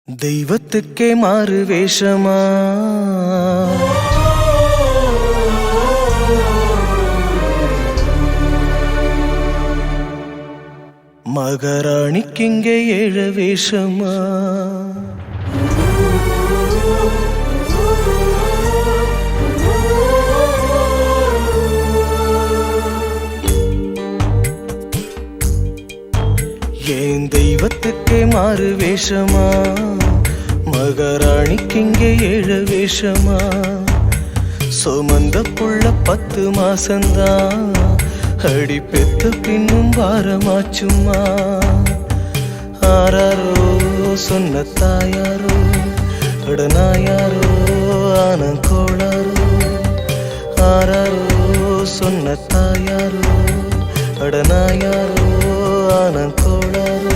தெய்வத்துக்கே மாறு வேஷமா மகாராணிக்கிங்கே ஏழு வேஷமா ஏன் தெய்வத்துக்கே மாறு வேஷமா மகாராணிக்கிங்கே ஏழு வேஷமா சுமந்த புள்ள 10 மாசந்தான் அடி பெத்த பின்னும் பாரமாச்சுமா ஆராரோ சொன்ன தாயாரோ அடனாயாரோ ஆனங்கோளாரோ ஆராரோ சொன்ன தாயாரோ அடனாயாரோ ஆனங்கோளாரோ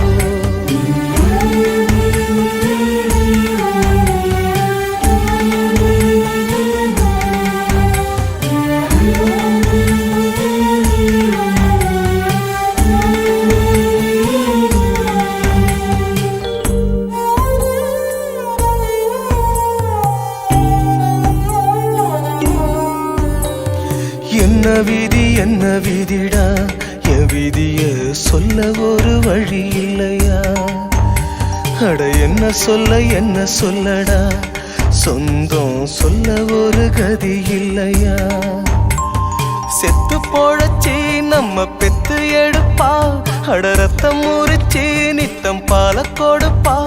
என்ன விதிடா என் விதிய சொல்ல ஒரு வழி இல்லையா அட என்ன சொல்லடா சொந்தம் சொல்ல ஒரு கதி இல்லையா செத்து போழச்சி நம்ம பெத்து எடுப்பா அட ரத்தம் முறிச்சி நித்தம் பால கொடுப்பா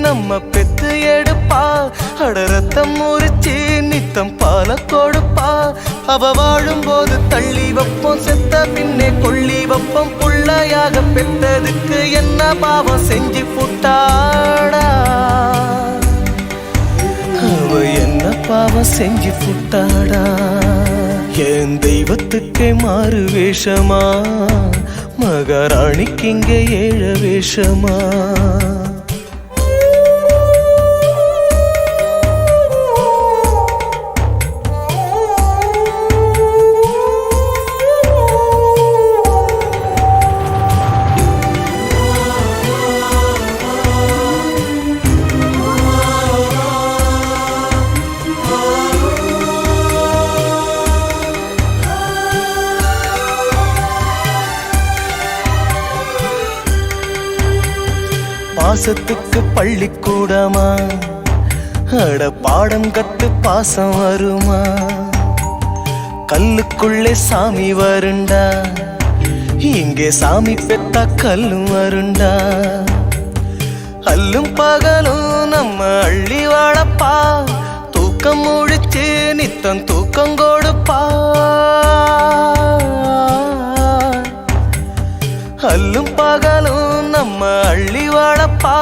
நம்ம பெத்து எடுப்பா அட ரத்தம் முறிச்சி நித்தம் பால கொடுப்பா அவ வாழும் போது தள்ளி வைப்போம் செத்த பின்னே கொள்ளி வைப்போம் புள்ளையாக பெத்ததுக்கு என்ன பாவம் செஞ்சு புட்டாடா அவ என்ன பாவம் செஞ்சு புட்டாடா என் தெய்வத்துக்கே மாறு வேஷமா மகாராணிக்கிங்கே ஏழு வேஷமா பாசத்துக்கு பள்ளிக்கூடமா அட பாடம் கத்து பாசம் வருமா கல்லுக்குள்ளே சாமி வருண்டா இங்கே சாமி பெத்தா கல்லும் வருண்டா அல்லும் பகலும் நம்ம அள்ளி வாழப்பா தூக்கம் முழிச்சு நித்தம் தூக்கம் கொடுப்பா அல்லும் பகலும் நம்ம அள்ளி வாழப்பா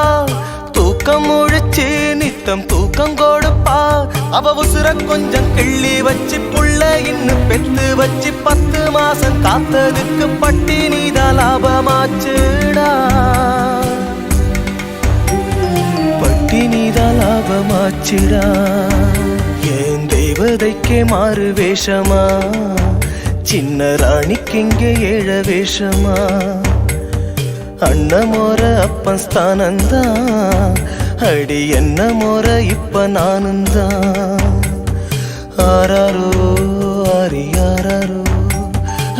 தூக்கம் முழிச்சு நித்தம் தூக்கம் கொடுப்பா அவ உசுர கொஞ்சம் கிள்ளி வச்சு புள்ள இன்னும் பெத்து வச்சு 10 மாசம் காத்ததுக்கு பட்டினிதான் லாபமாச்சுடா பட்டினிதான் லாபமாச்சுடா ஏன் தெய்வதைக்கே மாறு வேஷமா சின்ன ராணிக்கிங்கே ஏழ வேஷமா அண்ண மோர அப்பன் ஸ்தானந்தான் அடி என்ன மோர இப்ப நானுந்தான் ஆராரோ ஆரியாரோ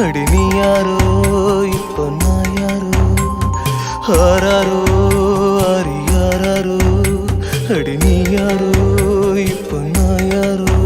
அடி நீ யாரோ இப்ப நான் யாரோ ஆராரோ ஆரியாரோ அடி நீ யாரோ இப்ப நான் யாரோ